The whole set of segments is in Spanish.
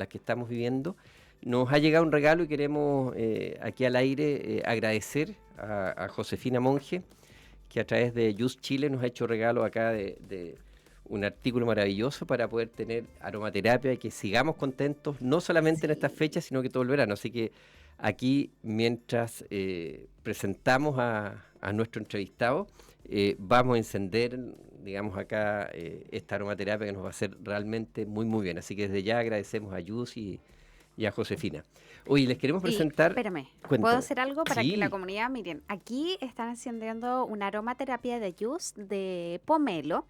las que estamos viviendo, nos ha llegado un regalo y queremos aquí al aire agradecer a Josefina Monge, que a través de Just Chile nos ha hecho regalo acá de un artículo maravilloso para poder tener aromaterapia y que sigamos contentos, no solamente en estas fechas, sino que todo el verano. Así que aquí, mientras presentamos a nuestro entrevistado, vamos a encender, digamos acá, esta aromaterapia que nos va a hacer realmente muy, muy bien. Así que desde ya agradecemos a Yus y a Josefina. Oye, les queremos Y presentar... espérame, ¿puedo Cuéntame. hacer algo para que la Sí. comunidad, miren, aquí están haciendo una aromaterapia de Yus de pomelo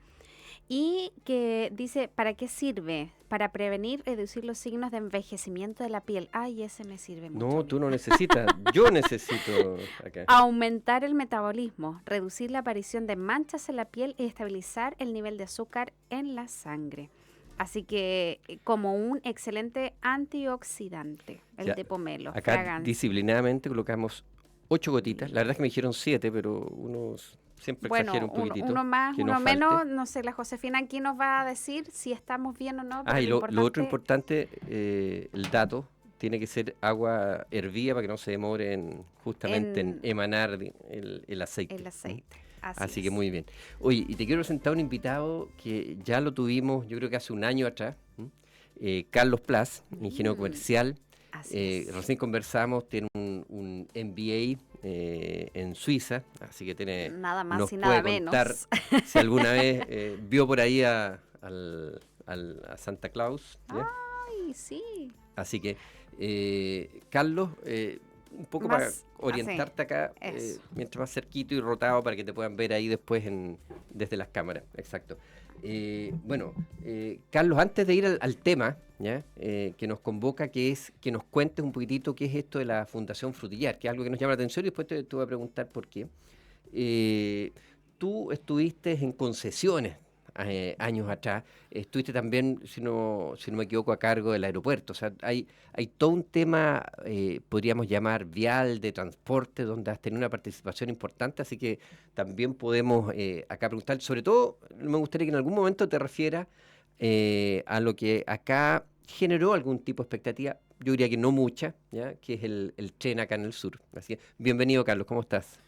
y que dice, ¿para qué sirve? Para prevenir, reducir los signos de envejecimiento de la piel. Ay, ese me sirve mucho a No, mí. tú no necesitas, yo necesito acá. Aumentar el metabolismo, reducir la aparición de manchas en la piel y estabilizar el nivel de azúcar en la sangre. Así que como un excelente antioxidante, el Ya, de pomelo, acá fragancia. disciplinadamente colocamos 8 gotitas. La verdad es que me dijeron 7, pero uno siempre exagera Bueno, un poquitito, uno más, que no uno falte. menos, no sé, la Josefina aquí nos va a decir si estamos bien o no, pero Ah, y lo lo otro importante importante, el dato, tiene que ser agua hervida para que no se demore justamente en en emanar el el aceite. aceite. Así Así que es. muy bien. Oye, y te quiero presentar un invitado que ya lo tuvimos, yo creo que hace un año atrás, Carlos Plas, ingeniero Mm, comercial. así es. Recién conversamos, tiene un MBA en Suiza, así que Nada nos más y puede nada contar menos. si alguna vez vio por ahí a Santa Claus, ¿ya? Ay, sí. Así que, Carlos, un poco para Más así. orientarte acá, Eso. mientras más cerquito y rotado para que te puedan ver ahí después desde las cámaras. Exacto. Bueno, Carlos, antes de ir al tema, ¿ya? Que nos convoca, que es que nos cuentes un poquitito qué es esto de la Fundación Frutillar, que es algo que nos llama la atención y después te voy a preguntar por qué. Eh, Tú estuviste en concesiones años atrás, estuviste también, si no me equivoco, a cargo del aeropuerto. O sea, hay todo un tema, podríamos llamar vial, de transporte, donde has tenido una participación importante, así que también podemos acá preguntar, sobre todo me gustaría que en algún momento te refieras a lo que acá generó algún tipo de expectativa, yo diría que no mucha, ¿ya? Que es el tren acá en el sur. Así que, bienvenido Carlos, ¿cómo estás?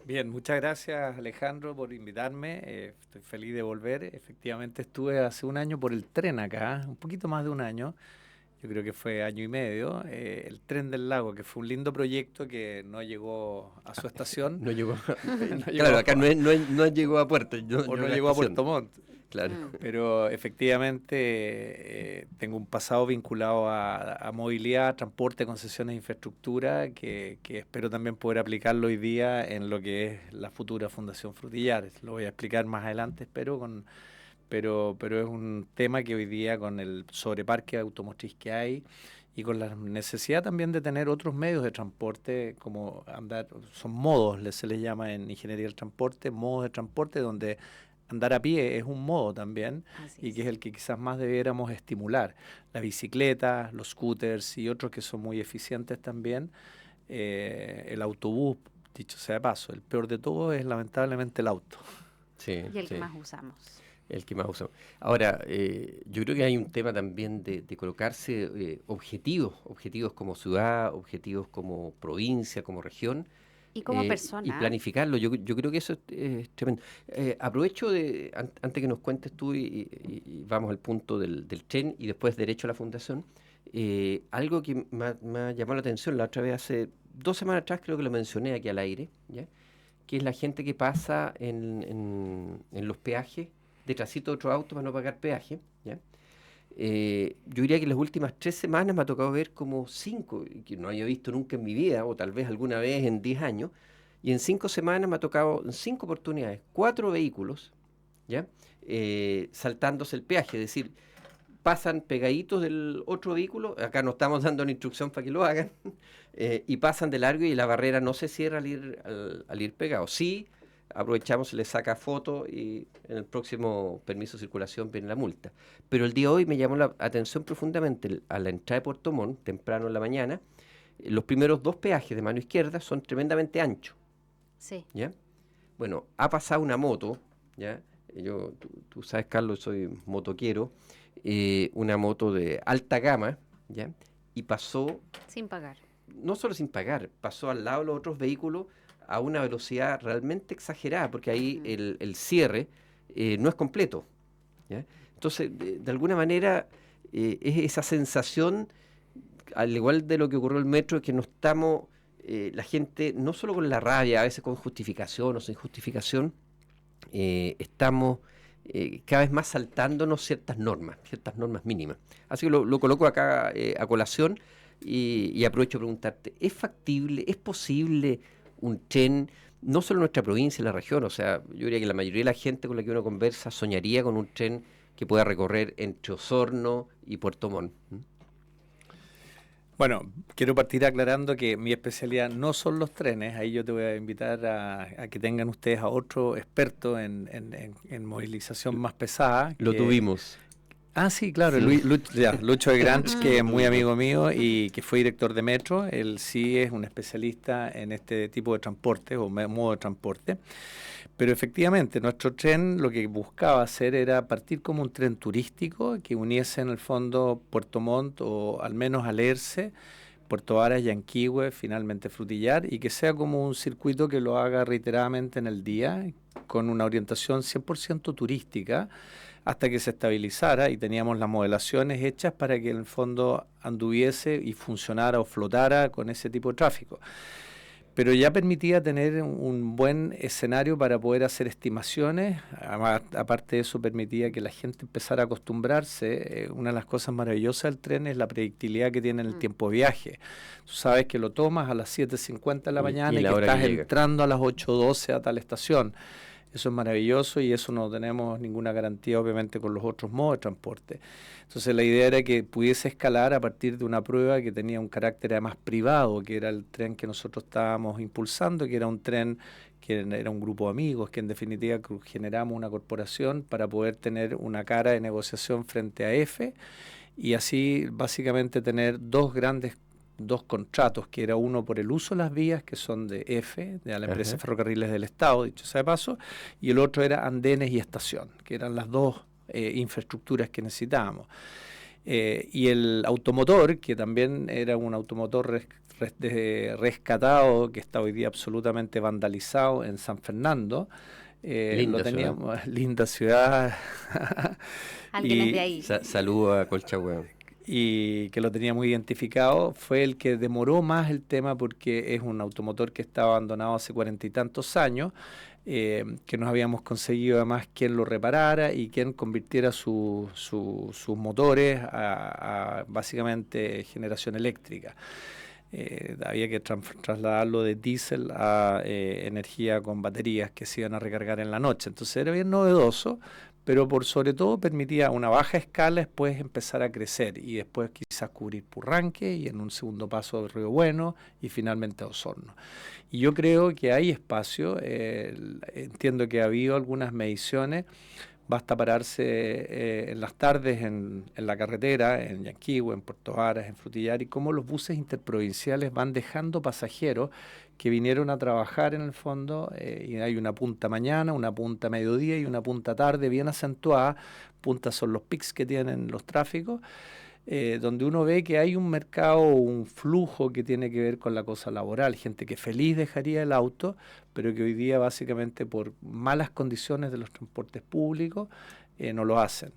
Bien, muchas gracias Alejandro por invitarme. Estoy feliz de volver. Efectivamente estuve hace un año por el tren acá, un poquito más de un año. Yo creo que fue año y medio. El Tren del Lago, que fue un lindo proyecto que no llegó a su estación. No llegó. No Claro, llegó acá no llegó a puerto, o llegó no a la llegó a estación. Puerto Montt. Claro. Mm. Pero efectivamente tengo un pasado vinculado a movilidad, transporte, concesiones de infraestructura, que espero también poder aplicarlo hoy día en lo que es la futura Fundación Frutillares. Lo voy a explicar más adelante, pero es un tema que hoy día con el sobreparque automotriz que hay y con la necesidad también de tener otros medios de transporte, como andar, son modos, se les llama en ingeniería del transporte, modos de transporte donde andar a pie es un modo también Así y que es es. el que quizás más debiéramos estimular. La bicicleta, los scooters y otros que son muy eficientes también. El autobús, dicho sea de paso, el peor de todo es lamentablemente el auto. Sí, Y el que sí, más usamos. el que más usamos. Ahora, yo creo que hay un tema también de colocarse objetivos como ciudad, objetivos como provincia, como región, Y como y persona, planificarlo. Yo creo que eso es tremendo. Aprovecho antes que nos cuentes tú y vamos al punto del tren y después derecho a la fundación. Algo que me ha llamado la atención la otra vez, hace 2 semanas atrás creo que lo mencioné aquí al aire, ¿ya? Que es la gente que pasa en los peajes detrásito de otro auto para no pagar peaje, ¿ya? Yo diría que las últimas 3 semanas me ha tocado ver como 5, que no había visto nunca en mi vida, o tal vez alguna vez en 10 años, y en 5 semanas me ha tocado en 5 oportunidades, 4 vehículos, ¿ya? Saltándose el peaje, es decir, pasan pegaditos del otro vehículo, acá no estamos dando una instrucción para que lo hagan, y pasan de largo y la barrera no se cierra al ir pegado. Sí, aprovechamos, se le saca foto y en el próximo permiso de circulación viene la multa. Pero el día de hoy me llamó la atención profundamente a la entrada de Puerto Montt, temprano en la mañana, los primeros 2 peajes de mano izquierda son tremendamente anchos, sí. ¿ya? Bueno, ha pasado una moto, ¿ya? Tú sabes, Carlos, soy motoquero, una moto de alta gama, ¿ya? Y pasó, Sin pagar. no solo sin pagar, pasó al lado de los otros vehículos a una velocidad realmente exagerada, porque ahí el cierre no es completo, ¿ya? Entonces, de alguna manera, es esa sensación, al igual de lo que ocurrió en el metro, que no estamos, la gente, no solo con la rabia, a veces con justificación o sin justificación, estamos cada vez más saltándonos ciertas normas mínimas. Así que lo coloco acá a colación y aprovecho a preguntarte, ¿es factible, es posible un tren, no solo en nuestra provincia, en la región? O sea, yo diría que la mayoría de la gente con la que uno conversa soñaría con un tren que pueda recorrer entre Osorno y Puerto Montt. Bueno, quiero partir aclarando que mi especialidad no son los trenes. Ahí yo te voy a invitar a que tengan ustedes a otro experto en movilización más pesada. Lo tuvimos. Ah, sí, claro, Sí. Lucho de Granch, que es muy amigo mío y que fue director de Metro. Él sí es un especialista en este tipo de transporte o modo de transporte. Pero efectivamente, nuestro tren lo que buscaba hacer era partir como un tren turístico que uniese en el fondo Puerto Montt o al menos Alerce, Puerto Varas, Yanquihue, finalmente Frutillar, y que sea como un circuito que lo haga reiteradamente en el día, con una orientación 100% turística, hasta que se estabilizara y teníamos las modelaciones hechas para que en el fondo anduviese y funcionara o flotara con ese tipo de tráfico. Pero ya permitía tener un buen escenario para poder hacer estimaciones. Además, aparte de eso, permitía que la gente empezara a acostumbrarse. Una de las cosas maravillosas del tren es la predictibilidad que tiene en el tiempo de viaje. Tú sabes que lo tomas a las 7:50 de la mañana y que estás entrando a las 8:12 a tal estación. Eso es maravilloso y eso no tenemos ninguna garantía, obviamente, con los otros modos de transporte. Entonces, la idea era que pudiese escalar a partir de una prueba que tenía un carácter además privado, que era el tren que nosotros estábamos impulsando, que era un tren que era un grupo de amigos, que en definitiva generamos una corporación para poder tener una cara de negociación frente a EFE y así básicamente tener dos contratos, que era uno por el uso de las vías, que son de EFE, de la empresa de ferrocarriles del Estado, dicho sea de paso, y el otro era andenes y estación, que eran las dos infraestructuras que necesitábamos. Y el automotor, que también era un automotor rescatado, que está hoy día absolutamente vandalizado en San Fernando, Linda lo teníamos, ciudad. linda ciudad. Alguien es de ahí. Saludo a Colchagüeo. Y que lo tenía muy identificado, fue el que demoró más el tema porque es un automotor que estaba abandonado hace 40 y tantos años, que nos habíamos conseguido además quien lo reparara y quien convirtiera sus motores a básicamente generación eléctrica. Había que trasladarlo de diésel a energía con baterías que se iban a recargar en la noche. Entonces era bien novedoso, pero por sobre todo permitía una baja escala después empezar a crecer y después quizás cubrir Purranque y en un segundo paso Río Bueno y finalmente Osorno. Y yo creo que hay espacio, entiendo que ha habido algunas mediciones. Basta pararse en las tardes en la carretera, en Yanquihue, en Puerto Varas, en Frutillar, y cómo los buses interprovinciales van dejando pasajeros que vinieron a trabajar en el fondo, y hay una punta mañana, una punta mediodía y una punta tarde bien acentuada. Puntas son los pics que tienen los tráficos, donde uno ve que hay un mercado, un flujo que tiene que ver con la cosa laboral, gente que feliz dejaría el auto, pero que hoy día básicamente por malas condiciones de los transportes públicos no lo hacen.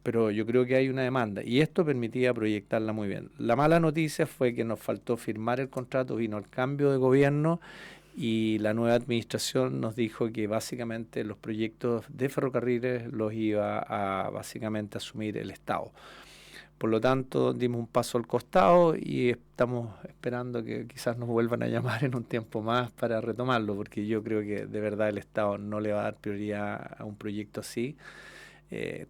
Pero yo creo que hay una demanda y esto permitía proyectarla muy bien. La mala noticia fue que nos faltó firmar el contrato, vino el cambio de gobierno y la nueva administración nos dijo que básicamente los proyectos de ferrocarriles los iba a básicamente asumir el Estado. Por lo tanto, dimos un paso al costado y estamos esperando que quizás nos vuelvan a llamar en un tiempo más para retomarlo, porque yo creo que de verdad el Estado no le va a dar prioridad a un proyecto así,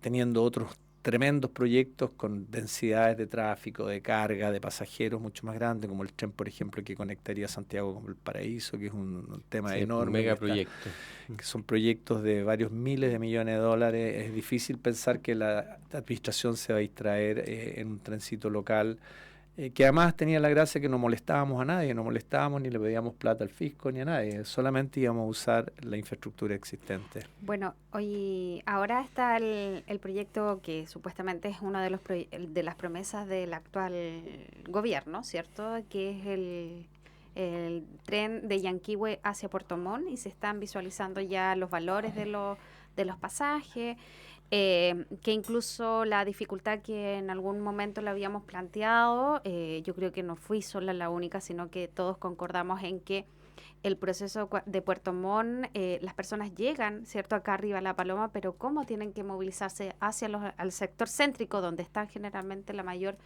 teniendo otros tremendos proyectos con densidades de tráfico, de carga, de pasajeros mucho más grandes, como el tren, por ejemplo, que conectaría Santiago con el Paraíso, que es un tema enorme. Un megaproyecto. Que son proyectos de varios miles de millones de dólares. Es difícil pensar que la administración se va a distraer en un trencito local que además tenía la gracia que no molestábamos a nadie, no molestábamos ni le pedíamos plata al fisco ni a nadie, solamente íbamos a usar la infraestructura existente. Bueno, hoy ahora está el proyecto que supuestamente es uno de de las promesas del actual gobierno, ¿cierto? Que es el tren de Yanquihue hacia Puerto Montt, y se están visualizando ya los valores de los pasajes. Que incluso la dificultad que en algún momento le habíamos planteado, yo creo que no fui sola la única, sino que todos concordamos en que el proceso de Puerto Montt, las personas llegan, ¿cierto?, acá arriba a La Paloma, pero cómo tienen que movilizarse hacia al sector céntrico, donde están generalmente la mayor...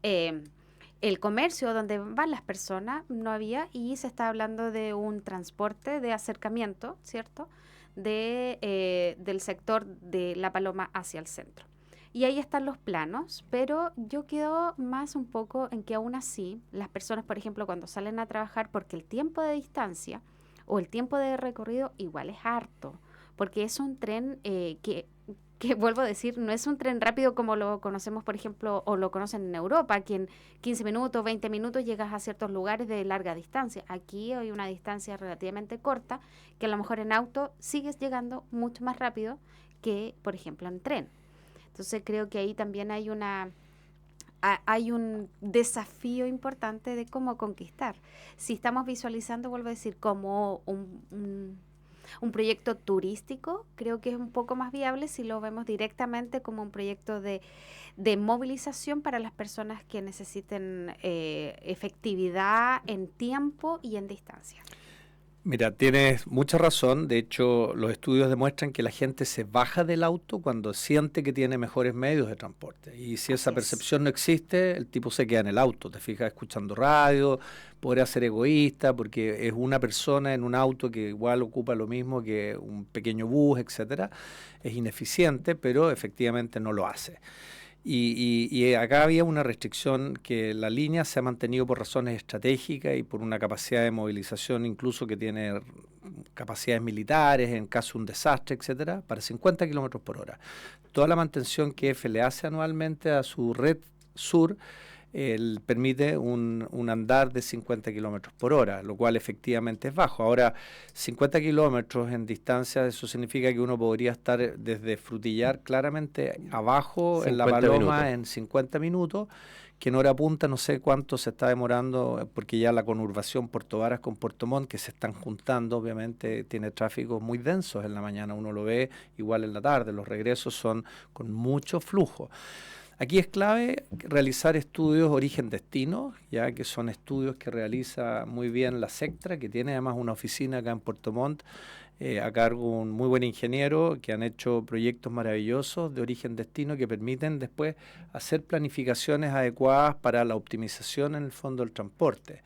el comercio donde van las personas, no había, y se está hablando de un transporte de acercamiento, ¿cierto?, del sector de La Paloma hacia el centro. Y ahí están los planos, pero yo quedo más un poco en que aún así las personas, por ejemplo, cuando salen a trabajar, porque el tiempo de distancia o el tiempo de recorrido igual es harto, porque es un tren que vuelvo a decir, no es un tren rápido como lo conocemos, por ejemplo, o lo conocen en Europa, que en 15 minutos, 20 minutos llegas a ciertos lugares de larga distancia. Aquí hay una distancia relativamente corta, que a lo mejor en auto sigues llegando mucho más rápido que, por ejemplo, en tren. Entonces creo que ahí también hay un desafío importante de cómo conquistar. Si estamos visualizando, vuelvo a decir, como un proyecto turístico, creo que es un poco más viable si lo vemos directamente como un proyecto de movilización para las personas que necesiten efectividad en tiempo y en distancia. Mira, tienes mucha razón. De hecho, los estudios demuestran que la gente se baja del auto cuando siente que tiene mejores medios de transporte. Y si esa percepción no existe, el tipo se queda en el auto. Te fijas escuchando radio, podría ser egoísta porque es una persona en un auto que igual ocupa lo mismo que un pequeño bus, etcétera. Es ineficiente, pero efectivamente no lo hace. Y acá había una restricción que la línea se ha mantenido por razones estratégicas y por una capacidad de movilización incluso que tiene capacidades militares en caso de un desastre, etcétera, para 50 kilómetros por hora. Toda la mantención que EFE le hace anualmente a su red sur permite un andar de 50 kilómetros por hora, lo cual efectivamente es bajo. Ahora, 50 kilómetros en distancia, eso significa que uno podría estar desde Frutillar claramente abajo en La Paloma en 50 minutos, que en hora punta no sé cuánto se está demorando, porque ya la conurbación Puerto Varas con Puerto Montt, que se están juntando, obviamente tiene tráficos muy densos en la mañana, uno lo ve igual en la tarde, los regresos son con mucho flujo. Aquí es clave realizar estudios origen-destino, ya que son estudios que realiza muy bien la Sectra, que tiene además una oficina acá en Puerto Montt, a cargo un muy buen ingeniero, que han hecho proyectos maravillosos de origen-destino que permiten después hacer planificaciones adecuadas para la optimización en el fondo del transporte.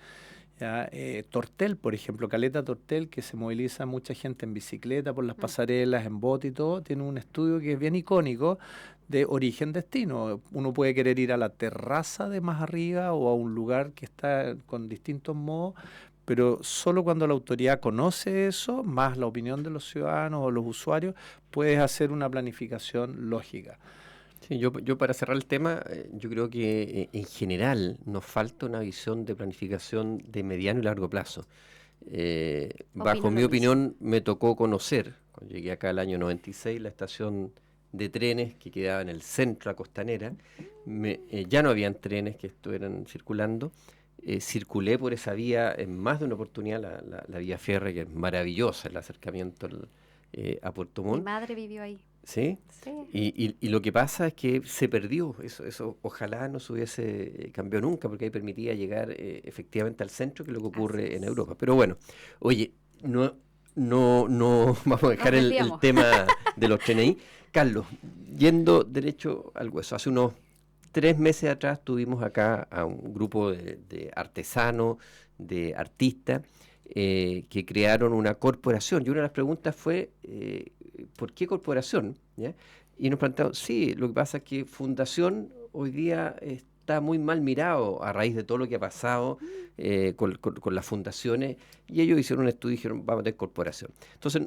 ¿Ya? Tortel, por ejemplo, Caleta Tortel, que se moviliza mucha gente en bicicleta por las pasarelas, en bote y todo, tiene un estudio que es bien icónico de origen-destino. Uno puede querer ir a la terraza de más arriba o a un lugar que está con distintos modos, pero solo cuando la autoridad conoce eso, más la opinión de los ciudadanos o los usuarios, puedes hacer una planificación lógica. Sí, yo para cerrar el tema, yo creo que en general nos falta una visión de planificación de mediano y largo plazo. Bajo mi opinión, me tocó conocer, cuando llegué acá el año 96, la estación de trenes que quedaba en el centro, la Costanera. Ya no habían trenes que estuvieran circulando. Circulé por esa vía en más de una oportunidad, la vía férrea, que es maravillosa, el acercamiento a Puerto Montt. Mi madre vivió ahí. ¿Sí? Sí. Y lo que pasa es que se perdió, eso ojalá no se hubiese cambiado nunca, porque ahí permitía llegar efectivamente al centro, que es lo que ocurre en Europa. Pero bueno, oye, no vamos a dejar el tema de los trenes ahí. Carlos, yendo derecho al hueso, hace unos 3 meses atrás tuvimos acá a un grupo de artesanos, de artistas, que crearon una corporación, y una de las preguntas fue, ¿por qué corporación? ¿Ya? Y nos plantearon, sí, lo que pasa es que fundación hoy día está muy mal mirado a raíz de todo lo que ha pasado con las fundaciones, y ellos hicieron un estudio y dijeron, vamos a tener corporación. Entonces,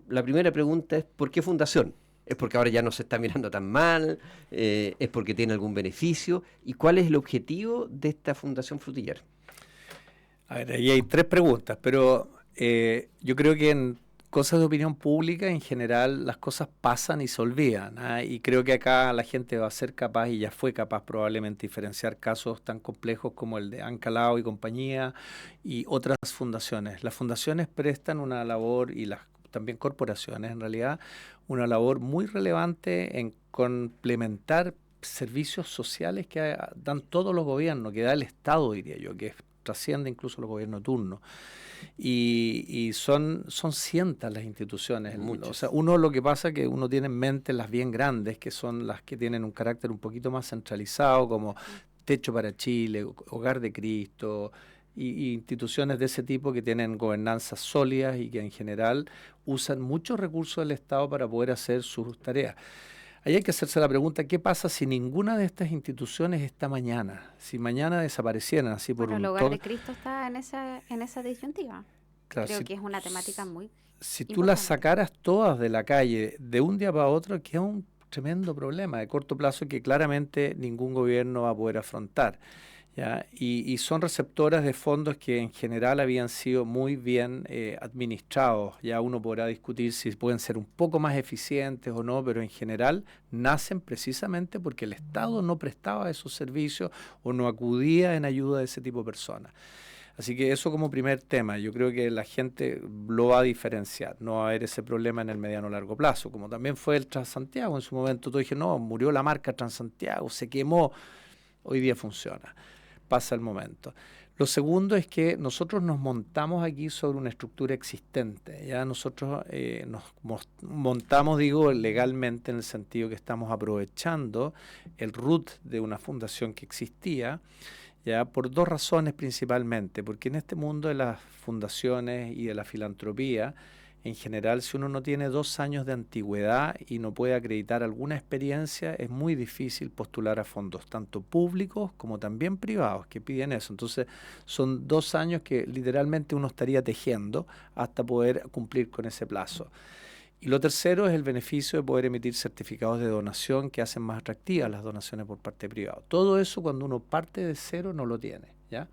la primera pregunta es, ¿por qué fundación? ¿Es porque ahora ya no se está mirando tan mal? ¿Es porque tiene algún beneficio? ¿Y cuál es el objetivo de esta Fundación Frutillar? A ver, ahí hay tres preguntas, pero yo creo que en cosas de opinión pública, en general, las cosas pasan y se olvidan, ¿ah? Y creo que acá la gente va a ser capaz, y ya fue capaz probablemente, diferenciar casos tan complejos como el de Ancalao y compañía y otras fundaciones. Las fundaciones prestan una labor, y las también corporaciones en realidad, una labor muy relevante en complementar servicios sociales que dan todos los gobiernos, que da el Estado, diría yo, que trasciende incluso los gobiernos de turno. Y son cientos las instituciones. Muchas. O sea, uno lo que pasa es que uno tiene en mente las bien grandes, que son las que tienen un carácter un poquito más centralizado, como Techo para Chile, Hogar de Cristo, y instituciones de ese tipo que tienen gobernanzas sólidas y que en general usan muchos recursos del Estado para poder hacer sus tareas. Ahí hay que hacerse la pregunta, ¿qué pasa si ninguna de estas instituciones está mañana? Si mañana desaparecieran así por Bueno, el un Hogar de toque. Cristo está en esa disyuntiva. Claro, Creo que es una temática muy si tú las importante. sacaras todas de la calle de un día para otro, queda un tremendo problema de corto plazo que claramente ningún gobierno va a poder afrontar, ¿ya? Y son receptoras de fondos que en general habían sido muy bien administrados. Ya uno podrá discutir si pueden ser un poco más eficientes o no, pero en general nacen precisamente porque el Estado no prestaba esos servicios o no acudía en ayuda de ese tipo de personas. Así que eso como primer tema, yo creo que la gente lo va a diferenciar, no va a haber ese problema en el mediano o largo plazo, como también fue el Transantiago en su momento. Tú dije, no, murió la marca Transantiago, se quemó, hoy día funciona, pasa el momento. Lo segundo es que nosotros nos montamos aquí sobre una estructura existente, ya nosotros montamos, digo, legalmente, en el sentido que estamos aprovechando el root de una fundación que existía, ya por dos razones principalmente, porque en este mundo de las fundaciones y de la filantropía, en general, si uno no tiene 2 años de antigüedad y no puede acreditar alguna experiencia, es muy difícil postular a fondos, tanto públicos como también privados, que piden eso. Entonces, son 2 años que literalmente uno estaría tejiendo hasta poder cumplir con ese plazo. Y lo tercero es el beneficio de poder emitir certificados de donación que hacen más atractivas las donaciones por parte privada. Todo eso, cuando uno parte de cero, no lo tiene, ¿ya?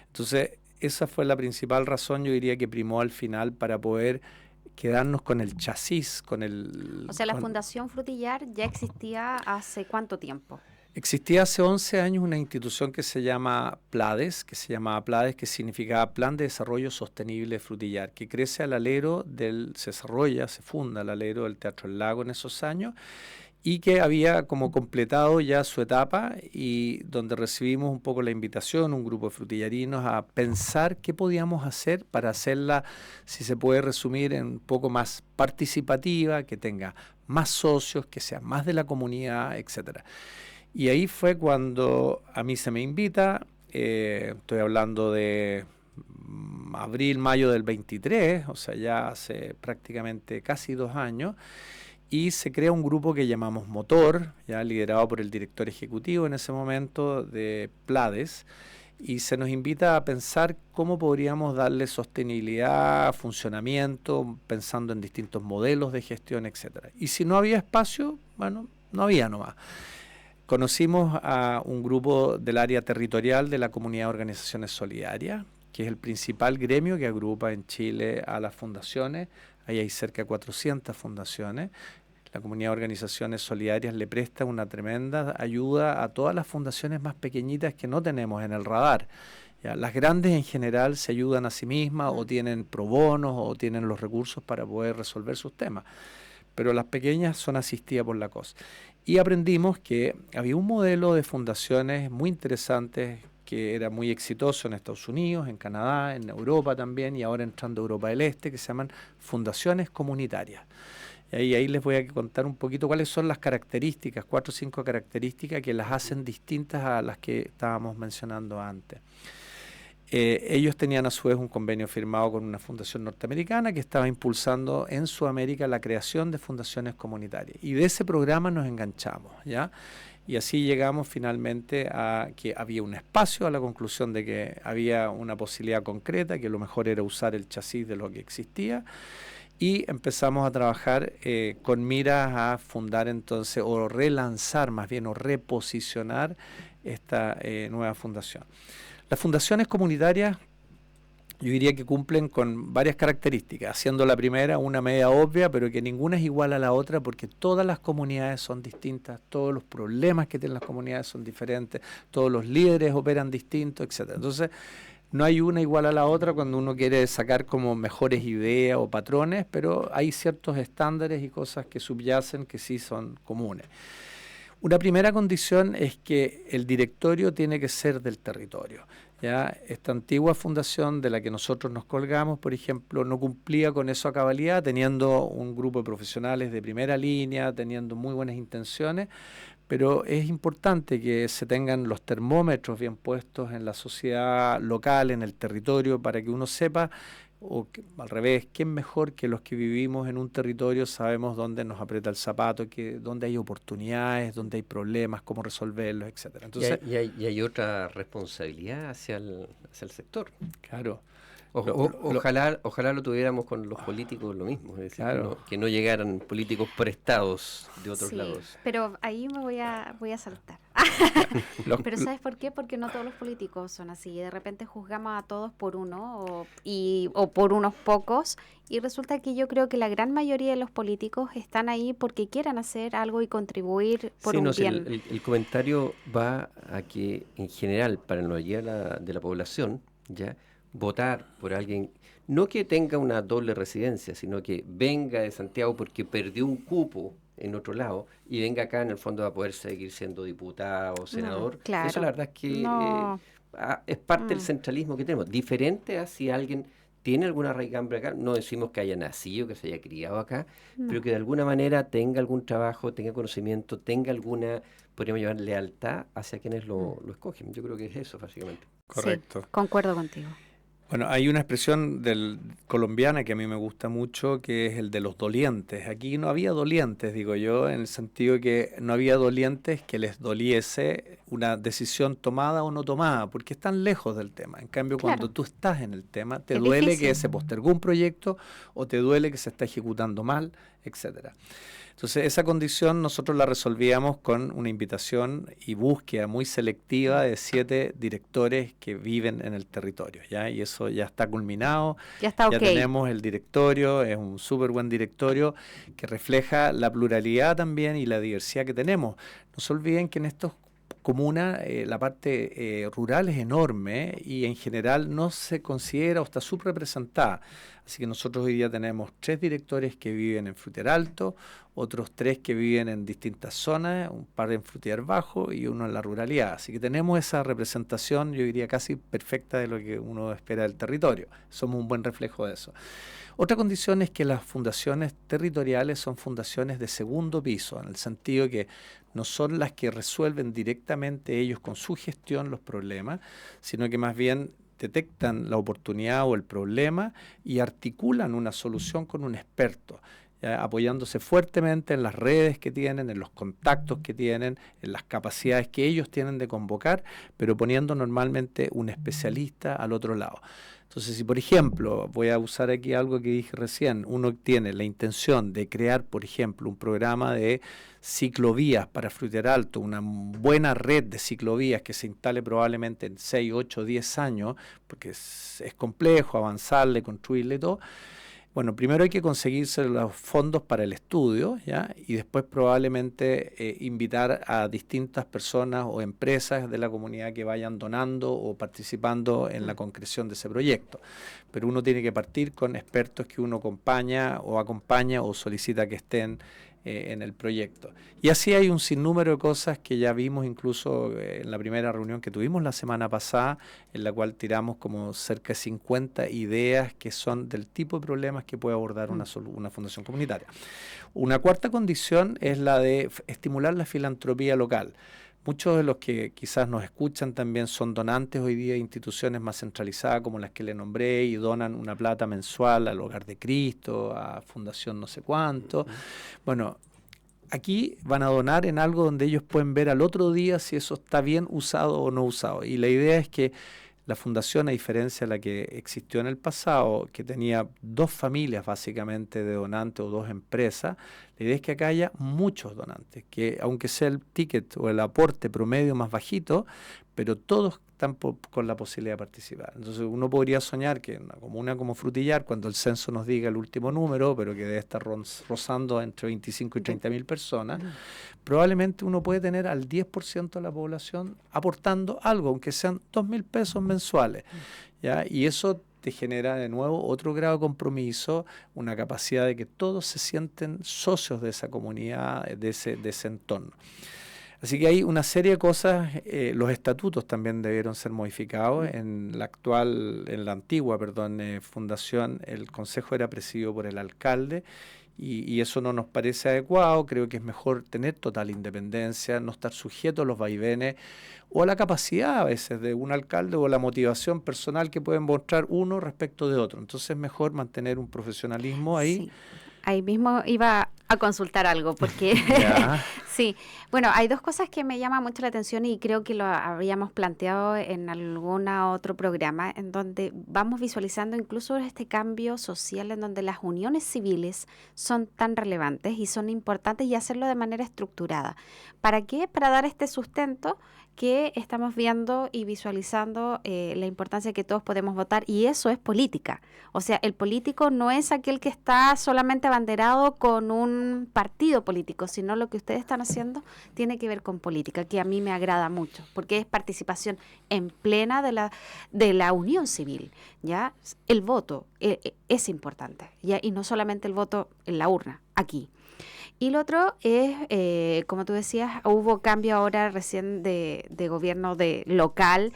Entonces, esa fue la principal razón, yo diría, que primó al final para poder quedarnos con el chasis, con el... O sea, la Fundación Frutillar ya existía hace ¿cuánto tiempo? Existía hace 11 años una institución que se llama PLADES, que significaba Plan de Desarrollo Sostenible Frutillar, que crece al alero se funda al alero del Teatro El Lago en esos años, y que había como completado ya su etapa, y donde recibimos un poco la invitación, un grupo de frutillarinos, a pensar qué podíamos hacer para hacerla, si se puede resumir, en un poco más participativa, que tenga más socios, que sea más de la comunidad, etcétera. Y ahí fue cuando a mí se me invita, estoy hablando de abril, mayo del 23, o sea, ya hace prácticamente casi 2 años, y se crea un grupo que llamamos Motor, ya liderado por el director ejecutivo en ese momento de PLADES, y se nos invita a pensar cómo podríamos darle sostenibilidad, funcionamiento, pensando en distintos modelos de gestión, etcétera. Y si no había espacio, bueno, no había nomás. Conocimos a un grupo del área territorial de la Comunidad de Organizaciones Solidarias, que es el principal gremio que agrupa en Chile a las fundaciones. Ahí hay cerca de 400 fundaciones. La Comunidad de Organizaciones Solidarias le presta una tremenda ayuda a todas las fundaciones más pequeñitas que no tenemos en el radar. Ya, las grandes en general se ayudan a sí mismas, o tienen pro bonos, o tienen los recursos para poder resolver sus temas, pero las pequeñas son asistidas por la COS. Y aprendimos que había un modelo de fundaciones muy interesante que era muy exitoso en Estados Unidos, en Canadá, en Europa también, y ahora entrando a Europa del Este, que se llaman fundaciones comunitarias. Y ahí les voy a contar un poquito cuáles son las características, 4 o 5 características que las hacen distintas a las que estábamos mencionando antes. Ellos tenían a su vez un convenio firmado con una fundación norteamericana que estaba impulsando en Sudamérica la creación de fundaciones comunitarias. Y de ese programa nos enganchamos, ¿ya? Y así llegamos finalmente a que había un espacio, a la conclusión de que había una posibilidad concreta, que lo mejor era usar el chasis de lo que existía. y empezamos a trabajar con miras a fundar entonces, o relanzar más bien, o reposicionar esta nueva fundación. Las fundaciones comunitarias, yo diría que cumplen con varias características, siendo la primera una media obvia, pero que ninguna es igual a la otra porque todas las comunidades son distintas, todos los problemas que tienen las comunidades son diferentes, todos los líderes operan distintos, etc. Entonces, no hay una igual a la otra cuando uno quiere sacar como mejores ideas o patrones, pero hay ciertos estándares y cosas que subyacen que sí son comunes. Una primera condición es que el directorio tiene que ser del territorio. ¿Ya? Esta antigua fundación de la que nosotros nos colgamos, por ejemplo, no cumplía con eso a cabalidad, teniendo un grupo de profesionales de primera línea, teniendo muy buenas intenciones, pero es importante que se tengan los termómetros bien puestos en la sociedad local, en el territorio, para que uno sepa, o que, al revés, ¿quién mejor que los que vivimos en un territorio sabemos dónde nos aprieta el zapato, dónde hay oportunidades, dónde hay problemas, cómo resolverlos, etcétera? Entonces, y hay otra responsabilidad hacia el sector. Claro. Ojalá lo tuviéramos con los políticos lo mismo, es decir, claro, que no llegaran políticos prestados de otros lados. Pero ahí me voy a saltar. Pero ¿sabes por qué? Porque no todos los políticos son así. De repente juzgamos a todos por uno o por unos pocos, y resulta que yo creo que la gran mayoría de los políticos están ahí porque quieran hacer algo y contribuir por un bien. El comentario va a que en general para la mayoría de la población, ya, votar por alguien, no que tenga una doble residencia, sino que venga de Santiago porque perdió un cupo en otro lado y venga acá en el fondo a poder seguir siendo diputado o senador. Claro. Eso la verdad es que es parte del centralismo que tenemos. Diferente a si alguien tiene alguna raigambre acá, no decimos que haya nacido, que se haya criado acá, pero que de alguna manera tenga algún trabajo, tenga conocimiento, tenga alguna, podríamos llamar, lealtad hacia quienes lo escogen. Yo creo que es eso, básicamente. Correcto. Sí, concuerdo contigo. Bueno, hay una expresión colombiana que a mí me gusta mucho, que es el de los dolientes. Aquí no había dolientes, digo yo, en el sentido de que no había dolientes que les doliese una decisión tomada o no tomada, porque están lejos del tema. En cambio, cuando tú estás en el tema, te duele difícil que se postergó un proyecto o te duele que se está ejecutando mal, etcétera. Entonces, esa condición nosotros la resolvíamos con una invitación y búsqueda muy selectiva de 7 directores que viven en el territorio, ¿ya? Y eso ya está culminado, ya tenemos el directorio, es un súper buen directorio que refleja la pluralidad también y la diversidad que tenemos. No se olviden que en estos comunas la parte rural es enorme y en general no se considera o está subrepresentada. Así que nosotros hoy día tenemos 3 directores que viven en Frutillar Alto, otros 3 que viven en distintas zonas, un par en Frutillar Bajo y uno en la ruralidad. Así que tenemos esa representación, yo diría casi perfecta de lo que uno espera del territorio. Somos un buen reflejo de eso. Otra condición es que las fundaciones territoriales son fundaciones de segundo piso, en el sentido que no son las que resuelven directamente ellos con su gestión los problemas, sino que más bien detectan la oportunidad o el problema y articulan una solución con un experto, ¿ya? Apoyándose fuertemente en las redes que tienen, en los contactos que tienen, en las capacidades que ellos tienen de convocar, pero poniendo normalmente un especialista al otro lado. Entonces, si por ejemplo, voy a usar aquí algo que dije recién, uno tiene la intención de crear, por ejemplo, un programa de ciclovías para Frutillar Alto, una buena red de ciclovías que se instale probablemente en 6, 8, 10 años, porque es complejo avanzarle, construirle y todo. Bueno, primero hay que conseguirse los fondos para el estudio, ¿ya? Y después probablemente invitar a distintas personas o empresas de la comunidad que vayan donando o participando en la concreción de ese proyecto. Pero uno tiene que partir con expertos que uno acompaña o solicita que estén en el proyecto. Y así hay un sinnúmero de cosas que ya vimos incluso en la primera reunión que tuvimos la semana pasada, en la cual tiramos como cerca de 50 ideas que son del tipo de problemas que puede abordar una fundación comunitaria. Una cuarta condición es la de estimular la filantropía local. Muchos de los que quizás nos escuchan también son donantes hoy día de instituciones más centralizadas como las que le nombré y donan una plata mensual al Hogar de Cristo, a Fundación no sé cuánto. Bueno, aquí van a donar en algo donde ellos pueden ver al otro día si eso está bien usado o no usado. Y la idea es que La fundación, a diferencia de la que existió en el pasado, que tenía 2 familias básicamente de donantes o 2 empresas, la idea es que acá haya muchos donantes, que aunque sea el ticket o el aporte promedio más bajito, pero todos están con la posibilidad de participar. Entonces uno podría soñar que en una comuna como Frutillar, cuando el censo nos diga el último número, pero que debe estar rozando entre 25 y 30 mil personas, probablemente uno puede tener al 10% de la población aportando algo, aunque sean 2.000 pesos mensuales, ¿ya? Y eso te genera de nuevo otro grado de compromiso, una capacidad de que todos se sienten socios de esa comunidad, de ese entorno. Así que hay una serie de cosas, los estatutos también debieron ser modificados. En la antigua fundación, el consejo era presidido por el alcalde y eso no nos parece adecuado. Creo que es mejor tener total independencia, no estar sujeto a los vaivenes o a la capacidad a veces de un alcalde o la motivación personal que pueden mostrar uno respecto de otro. Entonces es mejor mantener un profesionalismo ahí. Sí. Ahí mismo iba a consultar algo, porque sí, bueno, hay 2 cosas que me llaman mucho la atención y creo que lo habíamos planteado en algún otro programa, en donde vamos visualizando incluso este cambio social en donde las uniones civiles son tan relevantes y son importantes y hacerlo de manera estructurada. ¿Para qué? Para dar este sustento que estamos viendo y visualizando la importancia de que todos podemos votar, y eso es política. O sea, el político no es aquel que está solamente abanderado con un partido político, sino lo que ustedes están haciendo tiene que ver con política, que a mí me agrada mucho, porque es participación en plena de la unión civil, ¿ya? El voto es importante, ¿ya? Y no solamente el voto en la urna, aquí. Y lo otro es, como tú decías, hubo cambio ahora recién de gobierno local,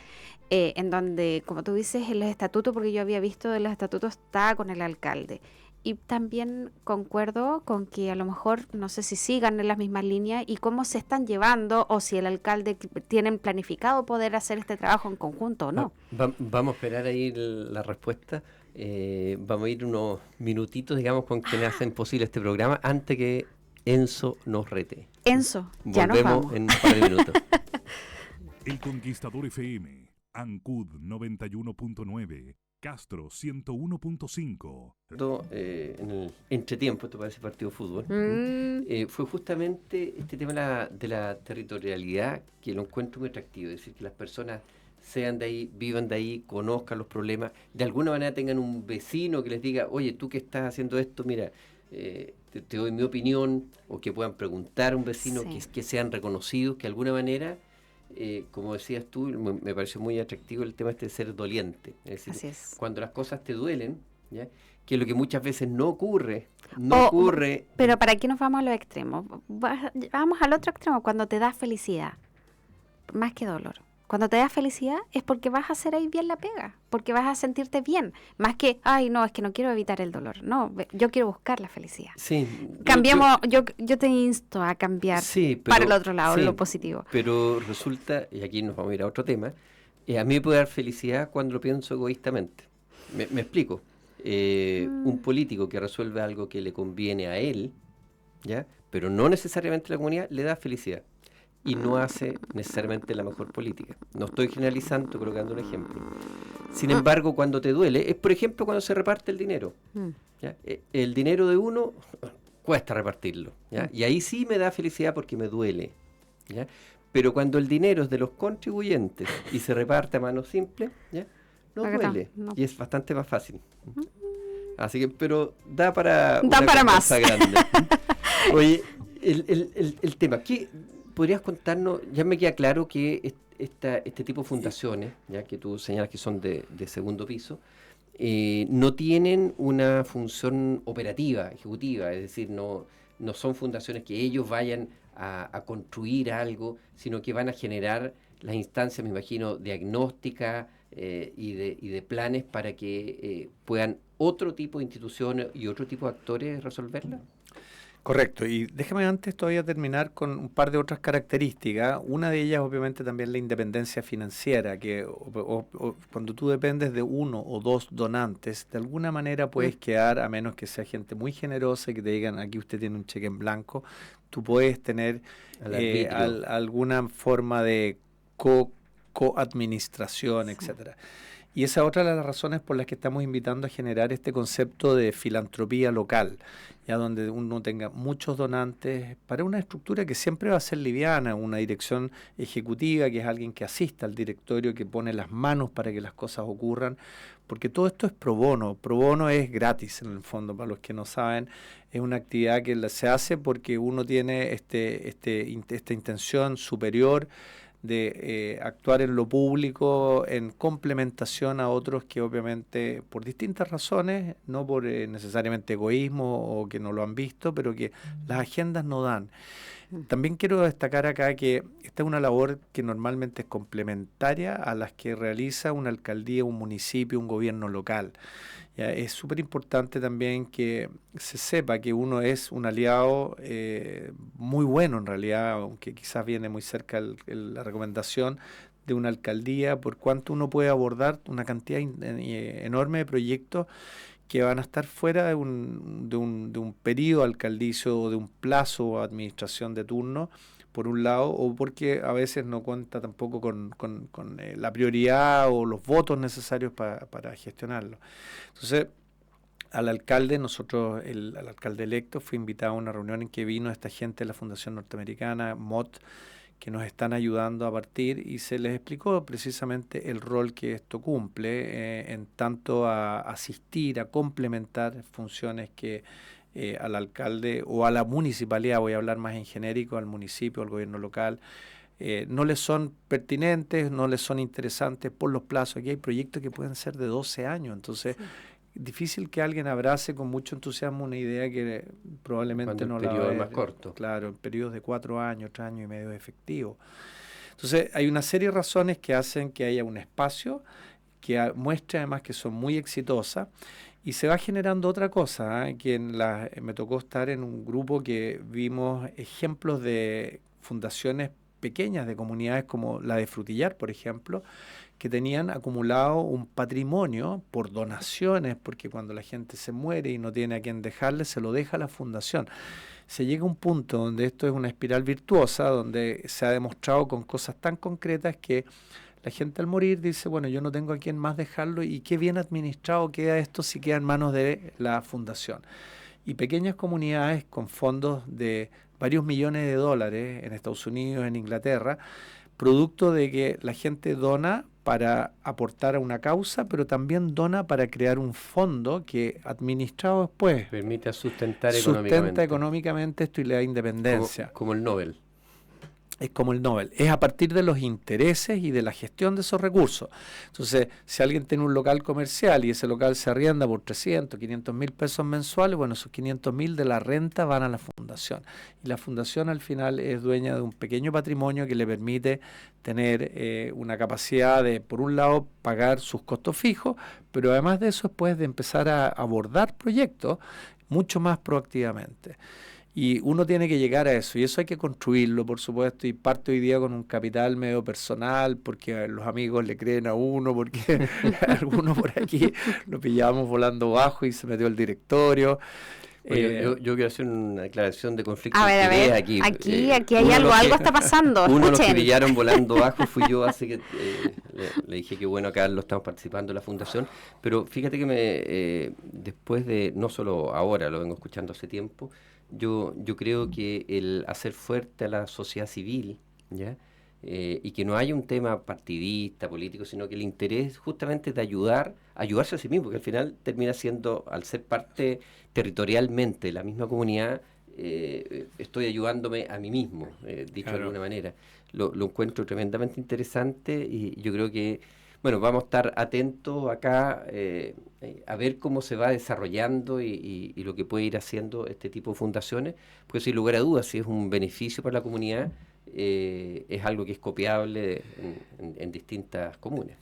en donde, como tú dices, en los estatutos, porque yo había visto en los estatutos está con el alcalde. Y también concuerdo con que a lo mejor, no sé si sigan en las mismas líneas y cómo se están llevando o si el alcalde tienen planificado poder hacer este trabajo en conjunto o no. Vamos a esperar ahí la respuesta. Vamos a ir unos minutitos, digamos, con quienes hacen posible este programa antes que Enzo nos rete. Enzo, ya nos vamos. Volvemos en un par de minutos. El Conquistador FM, Ancud 91.9, Castro 101.5. En el entretiempo, esto parece partido de fútbol, fue justamente este tema de la territorialidad que lo encuentro muy atractivo, es decir, que las personas sean de ahí, vivan de ahí, conozcan los problemas, de alguna manera tengan un vecino que les diga, oye, tú que estás haciendo esto, mira, te doy mi opinión, o que puedan preguntar a un vecino, que sean reconocidos, que de alguna manera, como decías tú, me pareció muy atractivo el tema de ser doliente. Es decir, cuando las cosas te duelen, ¿ya? Que es lo que muchas veces no ocurre. Pero ¿para qué nos vamos a los extremos? Vamos al otro extremo, cuando te da felicidad, más que dolor. Cuando te da felicidad es porque vas a hacer ahí bien la pega, porque vas a sentirte bien, más que, ay, no, es que no quiero evitar el dolor. No, yo quiero buscar la felicidad. Sí. Cambiemos, yo te insto a cambiar para el otro lado, lo positivo. Pero resulta, y aquí nos vamos a ir a otro tema, a mí me puede dar felicidad cuando lo pienso egoístamente. Me explico. Un político que resuelve algo que le conviene a él, ¿ya? Pero no necesariamente a la comunidad, le da felicidad. Y no hace necesariamente la mejor política. No estoy generalizando, colocando un ejemplo. Sin embargo, cuando te duele, es por ejemplo cuando se reparte el dinero. ¿Ya? El dinero de uno cuesta repartirlo, ¿ya? Y ahí sí me da felicidad porque me duele, ¿ya? Pero cuando el dinero es de los contribuyentes y se reparte a mano simple, ¿ya? No duele. No. Y es bastante más fácil. Así que, pero da para más. Grande. Oye, el tema, ¿qué podrías contarnos? Ya me queda claro que este tipo de fundaciones, ya que tú señalas que son de segundo piso, no tienen una función operativa, ejecutiva, es decir, no son fundaciones que ellos vayan a construir algo, sino que van a generar las instancias, me imagino, diagnósticas y de planes para que puedan otro tipo de instituciones y otro tipo de actores resolverla. Correcto, y déjame antes todavía terminar con un par de otras características. Una de ellas obviamente también la independencia financiera, que cuando tú dependes de uno o dos donantes, de alguna manera puedes quedar, a menos que sea gente muy generosa y que te digan, aquí usted tiene un cheque en blanco, tú puedes tener alguna forma de coadministración, etcétera. Y esa es otra de las razones por las que estamos invitando a generar este concepto de filantropía local, ya donde uno tenga muchos donantes para una estructura que siempre va a ser liviana, una dirección ejecutiva que es alguien que asista al directorio, que pone las manos para que las cosas ocurran, porque todo esto es pro bono. Pro bono es gratis en el fondo, para los que no saben, es una actividad que se hace porque uno tiene esta intención superior de actuar en lo público en complementación a otros que obviamente por distintas razones, no por necesariamente egoísmo o que no lo han visto, pero que las agendas no dan. También quiero destacar acá que esta es una labor que normalmente es complementaria a las que realiza una alcaldía, un municipio, un gobierno local. Ya, es súper importante también que se sepa que uno es un aliado muy bueno en realidad, aunque quizás viene muy cerca la recomendación de una alcaldía, por cuanto uno puede abordar una cantidad enorme de proyectos que van a estar fuera de un periodo alcaldicio o de un plazo o administración de turno, por un lado, o porque a veces no cuenta tampoco con la prioridad o los votos necesarios para gestionarlo. Entonces, al alcalde, al alcalde electo, fue invitado a una reunión en que vino esta gente de la Fundación Norteamericana, MOT, que nos están ayudando a partir, y se les explicó precisamente el rol que esto cumple en tanto a asistir, a complementar funciones que al alcalde o a la municipalidad, voy a hablar más en genérico, al municipio, al gobierno local, no les son pertinentes, no les son interesantes por los plazos. Aquí hay proyectos que pueden ser de 12 años, entonces difícil que alguien abrace con mucho entusiasmo una idea que probablemente no la va a ver. El periodo es más corto. Claro, en periodos de 4 años, 3 años y medio de efectivo. Entonces hay una serie de razones que hacen que haya un espacio que muestre además que son muy exitosas. Y se va generando otra cosa, que me tocó estar en un grupo que vimos ejemplos de fundaciones pequeñas de comunidades como la de Frutillar, por ejemplo, que tenían acumulado un patrimonio por donaciones, porque cuando la gente se muere y no tiene a quién dejarle, se lo deja a la fundación. Se llega a un punto donde esto es una espiral virtuosa, donde se ha demostrado con cosas tan concretas que la gente al morir dice, bueno, yo no tengo a quién más dejarlo y qué bien administrado queda esto si queda en manos de la fundación. Y pequeñas comunidades con fondos de varios millones de dólares en Estados Unidos, en Inglaterra, producto de que la gente dona para aportar a una causa, pero también dona para crear un fondo que administrado después permite sustentar sustenta económicamente esto y le da independencia. Como el Nobel. Es como el Nobel, es a partir de los intereses y de la gestión de esos recursos. Entonces, si alguien tiene un local comercial y ese local se arrienda por 300, 500 mil pesos mensuales, bueno, esos 500 mil de la renta van a la fundación. Y la fundación al final es dueña de un pequeño patrimonio que le permite tener una capacidad de, por un lado, pagar sus costos fijos, pero además de eso, después de empezar a abordar proyectos mucho más proactivamente. Y uno tiene que llegar a eso, y eso hay que construirlo, por supuesto, y parte hoy día con un capital medio personal, porque los amigos le creen a uno, porque algunos por aquí lo pillábamos volando bajo y se metió al directorio. Oye, yo quiero hacer una declaración de conflicto de ideas aquí. Aquí hay algo está pasando. Uno de los que pillaron volando bajo fui yo, así que le dije que bueno, acá lo estamos participando en la fundación, pero fíjate que después de, no solo ahora, lo vengo escuchando hace tiempo, yo creo que el hacer fuerte a la sociedad civil, ¿ya? Y que no haya un tema partidista, político, sino que el interés justamente de ayudarse a sí mismo, porque al final termina siendo, al ser parte territorialmente de la misma comunidad, estoy ayudándome a mí mismo, dicho de alguna manera. Lo encuentro tremendamente interesante y yo creo que, bueno, vamos a estar atentos acá a ver cómo se va desarrollando y lo que puede ir haciendo este tipo de fundaciones, porque sin lugar a dudas, si es un beneficio para la comunidad, es algo que es copiable en distintas comunas.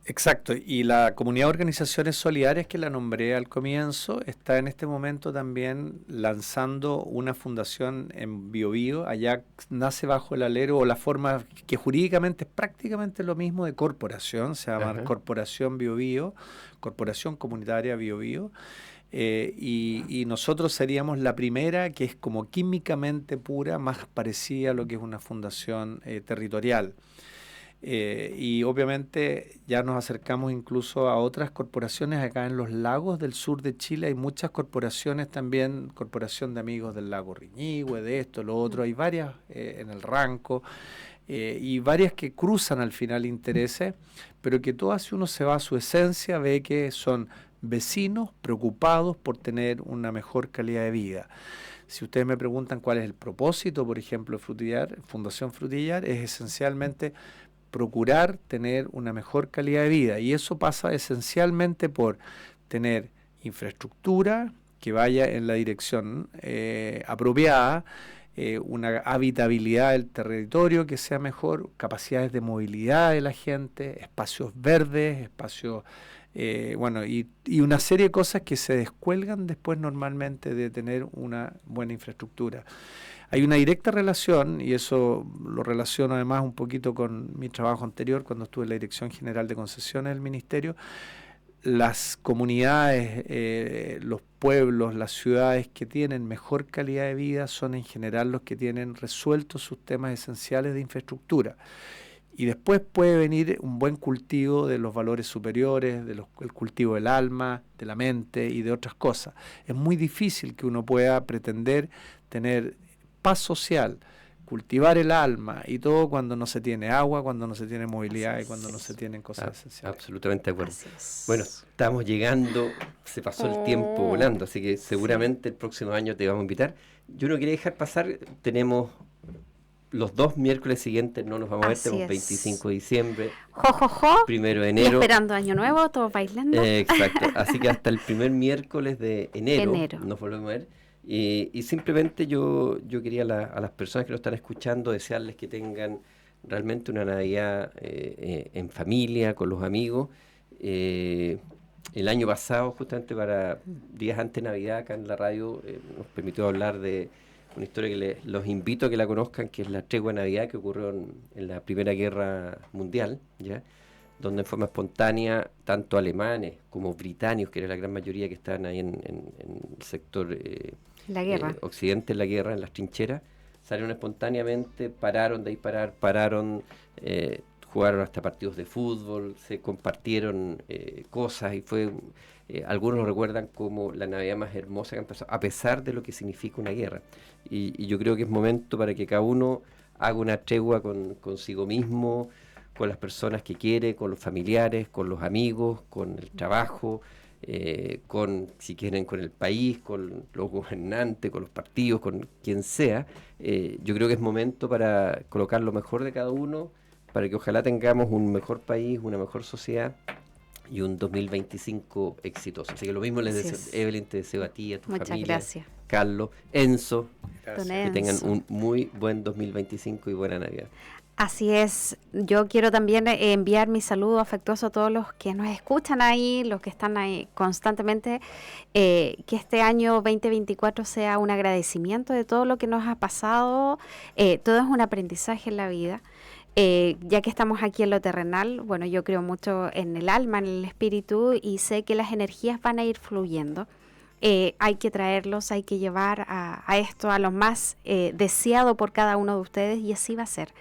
Exacto, y la comunidad de organizaciones solidarias que la nombré al comienzo está en este momento también lanzando una fundación en Biobío. Allá nace bajo el alero o la forma que jurídicamente es prácticamente lo mismo de corporación, se llama Corporación Biobío, Corporación Comunitaria Biobío. Y nosotros seríamos la primera que es como químicamente pura, más parecida a lo que es una fundación territorial. Y obviamente ya nos acercamos incluso a otras corporaciones acá en los lagos del sur de Chile. Hay muchas corporaciones también, Corporación de Amigos del Lago Riñihue, de esto, lo otro. Hay varias en el Ranco y varias que cruzan al final intereses, pero que todas, si uno se va a su esencia, ve que son vecinos preocupados por tener una mejor calidad de vida. Si ustedes me preguntan cuál es el propósito, por ejemplo, de Frutillar, Fundación Frutillar, es esencialmente procurar tener una mejor calidad de vida, y eso pasa esencialmente por tener infraestructura que vaya en la dirección apropiada, una habitabilidad del territorio que sea mejor, capacidades de movilidad de la gente, espacios verdes, espacios y una serie de cosas que se descuelgan después normalmente de tener una buena infraestructura. Hay una directa relación, y eso lo relaciono además un poquito con mi trabajo anterior cuando estuve en la Dirección General de Concesiones del Ministerio. Las comunidades, los pueblos, las ciudades que tienen mejor calidad de vida son en general los que tienen resueltos sus temas esenciales de infraestructura. Y después puede venir un buen cultivo de los valores superiores, el cultivo del alma, de la mente y de otras cosas. Es muy difícil que uno pueda pretender tener paz social, cultivar el alma y todo cuando no se tiene agua, cuando no se tiene movilidad y cuando no se tienen cosas esenciales. Absolutamente de acuerdo. Bueno, estamos llegando, se pasó el tiempo volando, así que seguramente el próximo año te vamos a invitar. Yo no quería dejar pasar, tenemos los 2 miércoles siguientes, no nos vamos a ver, tenemos 25 de diciembre, 1 de enero. Y esperando Año Nuevo, todos bailando. Exacto, así que hasta el primer miércoles de enero nos volvemos a ver. Y simplemente yo quería a las personas que nos están escuchando desearles que tengan realmente una Navidad en familia, con los amigos. El año pasado, justamente para días antes de Navidad, acá en la radio nos permitió hablar de una historia que los invito a que la conozcan, que es la tregua de Navidad que ocurrió en la Primera Guerra Mundial, ¿ya? Donde en forma espontánea, tanto alemanes como británicos, que era la gran mayoría que estaban ahí en el sector la guerra. occidente, en la guerra, en las trincheras, salieron espontáneamente, pararon de disparar, jugaron hasta partidos de fútbol, se compartieron cosas, y fue, algunos lo recuerdan como la Navidad más hermosa que han pasado, a pesar de lo que significa una guerra. Y yo creo que es momento para que cada uno haga una tregua consigo mismo, con las personas que quiere, con los familiares, con los amigos, con el trabajo, si quieren, con el país, con los gobernantes, con los partidos, con quien sea. Yo creo que es momento para colocar lo mejor de cada uno, para que ojalá tengamos un mejor país, una mejor sociedad y un 2025 exitoso. Así que lo mismo les deseo, Evelyn, te deseo a ti, a tu familia. Muchas gracias. Carlos, Enzo, que tengan un muy buen 2025 y buena Navidad. Así es, yo quiero también enviar mi saludo afectuoso a todos los que nos escuchan ahí, los que están ahí constantemente, que este año 2024 sea un agradecimiento de todo lo que nos ha pasado, todo es un aprendizaje en la vida. Ya que estamos aquí en lo terrenal, bueno, yo creo mucho en el alma, en el espíritu, y sé que las energías van a ir fluyendo. Hay que traerlos, hay que llevar a esto a lo más deseado por cada uno de ustedes, y así va a ser.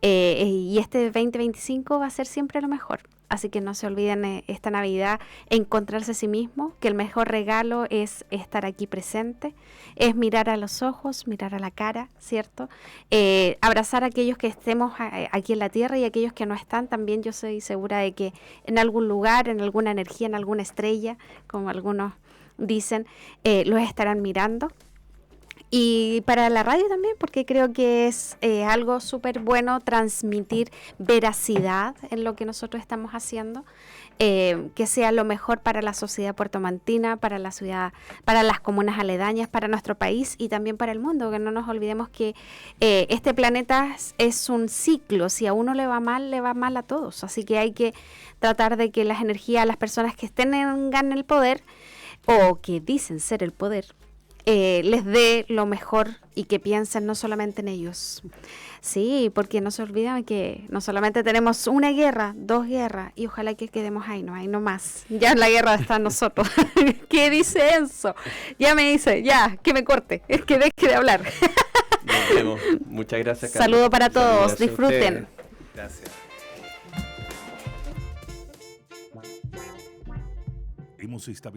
Y este 2025 va a ser siempre lo mejor. Así que no se olviden esta Navidad encontrarse a sí mismo, que el mejor regalo es estar aquí presente, es mirar a los ojos, mirar a la cara, ¿cierto? Abrazar a aquellos que estemos aquí en la tierra, y aquellos que no están también. Yo soy segura de que en algún lugar, en alguna energía, en alguna estrella, como algunos dicen, los estarán mirando. Y para la radio también, porque creo que es algo súper bueno transmitir veracidad en lo que nosotros estamos haciendo, que sea lo mejor para la sociedad puertomantina, para la ciudad, para las comunas aledañas, para nuestro país y también para el mundo. Que no nos olvidemos que este planeta es un ciclo. Si a uno le va mal a todos. Así que hay que tratar de que las energías, las personas que tengan el poder o que dicen ser el poder, les dé lo mejor, y que piensen no solamente en ellos. Sí, porque no se olviden que no solamente tenemos una guerra, 2 guerras, y ojalá que quedemos ahí no más. Ya la guerra está en nosotros. ¿Qué dice Enzo? Ya me dice, ya, que me corte, es que deje de hablar. Nos vemos. Muchas gracias, Carlos. Saludo para todos, disfruten. Gracias. hemos estabilizado